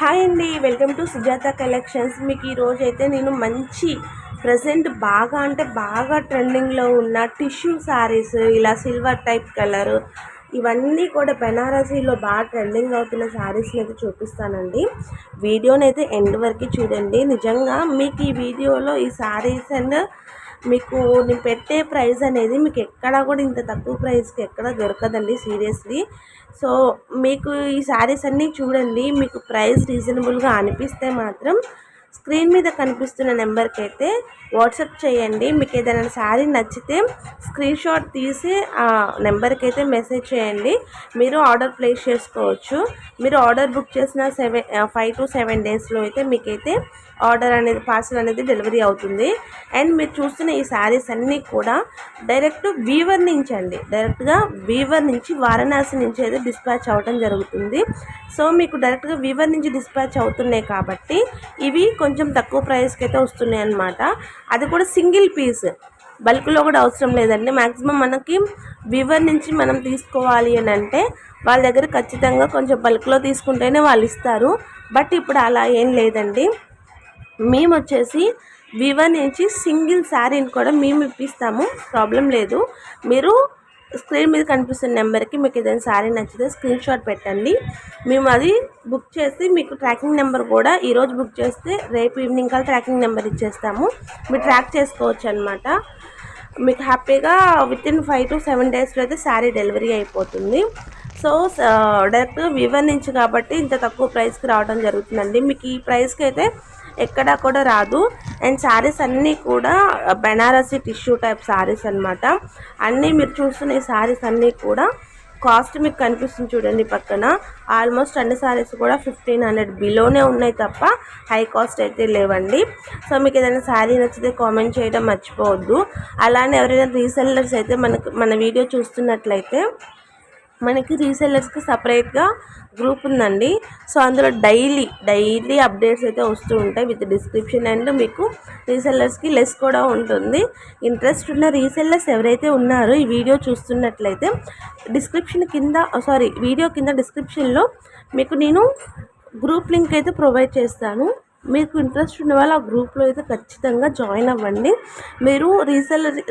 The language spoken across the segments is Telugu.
హాయ్ అండి, వెల్కమ్ టు సుజాత కలెక్షన్స్. మీకు ఈరోజు అయితే నేను మంచి ప్రజెంట్ బాగా అంటే బాగా ట్రెండింగ్లో ఉన్న టిష్యూ శారీస్, ఇలా సిల్వర్ టైప్ కలర్, ఇవన్నీ కూడా బెనారసీలో బాగా ట్రెండింగ్ అవుతున్న శారీస్ని అయితే చూపిస్తానండి. వీడియోని అయితే ఎండ్ వరకు చూడండి. నిజంగా మీకు ఈ వీడియోలో ఈ శారీస్ అండ్ మీకు నేను పెట్టే ప్రైస్ అనేది మీకు ఎక్కడా కూడా ఇంత తక్కువ ప్రైస్కి ఎక్కడ దొరకదండి, సీరియస్లీ. సో మీకు ఈ శారీస్ అన్నీ చూడండి, మీకు ప్రైస్ రీజనబుల్గా అనిపిస్తే మాత్రం స్క్రీన్ మీద కనిపిస్తున్న నెంబర్కి అయితే వాట్సాప్ చేయండి. మీకు ఏదైనా శారీ నచ్చితే స్క్రీన్ షాట్ తీసి ఆ నెంబర్కి అయితే మెసేజ్ చేయండి. మీరు ఆర్డర్ ప్లేస్ చేసుకోవచ్చు. మీరు ఆర్డర్ బుక్ చేసిన 5 to 7 డేస్లో అయితే మీకైతే ఆర్డర్ అనేది పార్సల్ అనేది డెలివరీ అవుతుంది. అండ్ మీరు చూస్తున్న ఈ శారీస్ అన్నీ కూడా డైరెక్ట్ వీవర్ నుంచి అండి, డైరెక్ట్గా వీవర్ నుంచి వారణాసి నుంచి అయితే డిస్పాచ్ అవ్వడం జరుగుతుంది. సో మీకు డైరెక్ట్గా వీవర్ నుంచి డిస్పాచ్ అవుతున్నాయి కాబట్టి ఇవి కొంచెం తక్కువ ప్రైస్కి అయితే వస్తున్నాయి అన్నమాట. అది కూడా సింగిల్ పీస్, బల్క్లో కూడా అవసరం లేదండి. మ్యాక్సిమం మనకి వీవర్ నుంచి మనం తీసుకోవాలి అని అంటే వాళ్ళ దగ్గర ఖచ్చితంగా కొంచెం బల్క్లో తీసుకుంటేనే వాళ్ళు ఇస్తారు. బట్ ఇప్పుడు అలా ఏం లేదండి. మేము వచ్చేసి వీవర్ నుంచి సింగిల్ శారీని కూడా మేము ఇప్పిస్తాము, ప్రాబ్లం లేదు. మీరు స్క్రీన్ మీద కనిపిస్తున్న నెంబర్కి మీకు ఏదైనా శారీ నచ్చితే స్క్రీన్ షాట్ పెట్టండి. మేము అది బుక్ చేసి మీకు ట్రాకింగ్ నెంబర్ కూడా ఈరోజు బుక్ చేస్తే రేపు ఈవినింగ్ కల్లా ట్రాకింగ్ నెంబర్ ఇచ్చేస్తాము. మీరు ట్రాక్ చేసుకోవచ్చు అనమాట. మీకు హ్యాపీగా వితిన్ 5 to 7 డేస్లో అయితే శారీ డెలివరీ అయిపోతుంది. సో డైరెక్ట్గా వీవర్ నుంచి కాబట్టి ఇంత తక్కువ ప్రైస్కి రావడం జరుగుతుందండి. మీకు ఈ ప్రైస్కి అయితే ఎక్కడా కూడా రాదు. అండ్ శారీస్ అన్నీ కూడా బెనారసీ టిష్యూ టైప్ శారీస్ అనమాట. అన్నీ మీరు చూస్తున్న ఈ శారీస్ అన్నీ కూడా కాస్ట్ మీకు కనిపిస్తుంది చూడండి పక్కన. ఆల్మోస్ట్ అన్ని శారీస్ కూడా 1500 బిలోనే ఉన్నాయి తప్ప హై కాస్ట్ అయితే లేవండి. సో మీకు ఏదైనా శారీ నచ్చితే కామెంట్ చేయడం మర్చిపోవద్దు. అలానే ఎవరైనా రీసెల్లర్స్ అయితే మన వీడియో చూస్తున్నట్లయితే మనకి రీసెల్లర్స్కి సపరేట్గా గ్రూప్ ఉందండి. సో అందులో డైలీ అప్డేట్స్ అయితే వస్తూ ఉంటాయి విత్ డిస్క్రిప్షన్. అండ్ మీకు రీసెల్లర్స్కి లెస్ కూడా ఉంటుంది. ఇంట్రెస్ట్ ఉన్న రీసెల్లర్స్ ఎవరైతే ఉన్నారో ఈ వీడియో చూస్తున్నట్లయితే వీడియో కింద డిస్క్రిప్షన్లో మీకు నేను గ్రూప్ లింక్ అయితే ప్రొవైడ్ చేస్తాను. మీకు ఇంట్రెస్ట్ ఉన్న వాళ్ళు ఆ గ్రూప్లో అయితే ఖచ్చితంగా జాయిన్ అవ్వండి. మీరు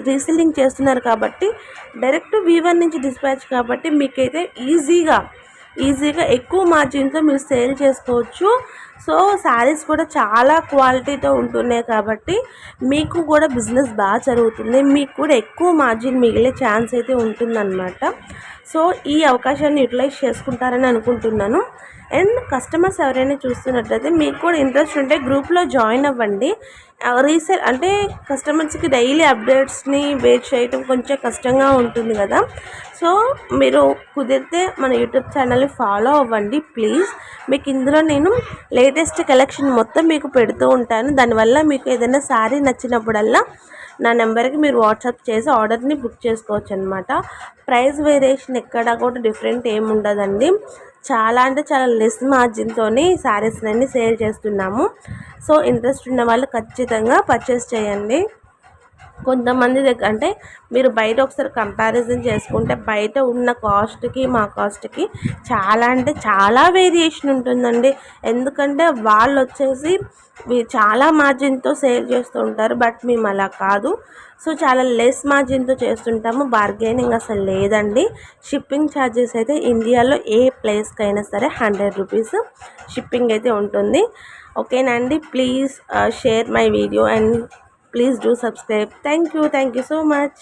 రీసెల్లింగ్ చేస్తున్నారు కాబట్టి డైరెక్ట్ వీవర్ నుంచి డిస్పాచ్ కాబట్టి మీకైతే ఈజీగా ఎక్కువ మార్జిన్తో మీరు సేల్ చేసుకోవచ్చు. సో శారీస్ కూడా చాలా క్వాలిటీతో ఉంటున్నాయి కాబట్టి మీకు కూడా బిజినెస్ బాగా జరుగుతుంది. మీకు కూడా ఎక్కువ మార్జిన్ మిగిలే ఛాన్స్ అయితే ఉంటుందన్నమాట. సో ఈ అవకాశాన్ని యూటిలైజ్ చేసుకుంటారని అనుకుంటున్నాను. అండ్ కస్టమర్స్ ఎవరైనా చూస్తున్నట్లయితే మీకు కూడా ఇంట్రెస్ట్ ఉంటే గ్రూప్లో జాయిన్ అవ్వండి. అంటే కస్టమర్స్కి డైలీ అప్డేట్స్ని వెయిట్ చేయడం కొంచెం కష్టంగా ఉంటుంది కదా. సో మీరు కుదిరితే మన యూట్యూబ్ ఛానల్ని ఫాలో అవ్వండి ప్లీజ్. మీకు ఇందులో నేను లేటెస్ట్ కలెక్షన్ మొత్తం మీకు పెడుతూ ఉంటాను. దానివల్ల మీకు ఏదైనా శారీ నచ్చినప్పుడల్లా నా నెంబర్కి మీరు వాట్సాప్ చేసి ఆర్డర్ని బుక్ చేసుకోవచ్చు అనమాట. ప్రైస్ వేరియేషన్ ఎక్కడా కూడా డిఫరెంట్ ఏమి ఉండదండి. చాలా అంటే చాలా లెస్ మార్జిన్తో శారీస్ని సేల్ చేస్తున్నాము. సో ఇంట్రెస్ట్ ఉన్న వాళ్ళు ఖచ్చితంగా పర్చేస్ చేయండి. కొంతమంది దగ్గర అంటే మీరు బయట ఒకసారి కంపారిజన్ చేసుకుంటే బయట ఉన్న కాస్ట్కి మా కాస్ట్కి చాలా అంటే చాలా వేరియేషన్ ఉంటుందండి. ఎందుకంటే వాళ్ళు వచ్చేసి చాలా మార్జిన్తో సేల్ చేస్తూ ఉంటారు. బట్ మేము అలా కాదు. సో చాలా లెస్ మార్జిన్తో చేస్తుంటాము. బార్గెనింగ్ అసలు లేదండి. షిప్పింగ్ ఛార్జెస్ అయితే ఇండియాలో ఏ ప్లేస్కి అయినా సరే 100 రూపీస్ షిప్పింగ్ అయితే ఉంటుంది. ఓకేనా అండి. Please share my video and please do subscribe. Thank you so much.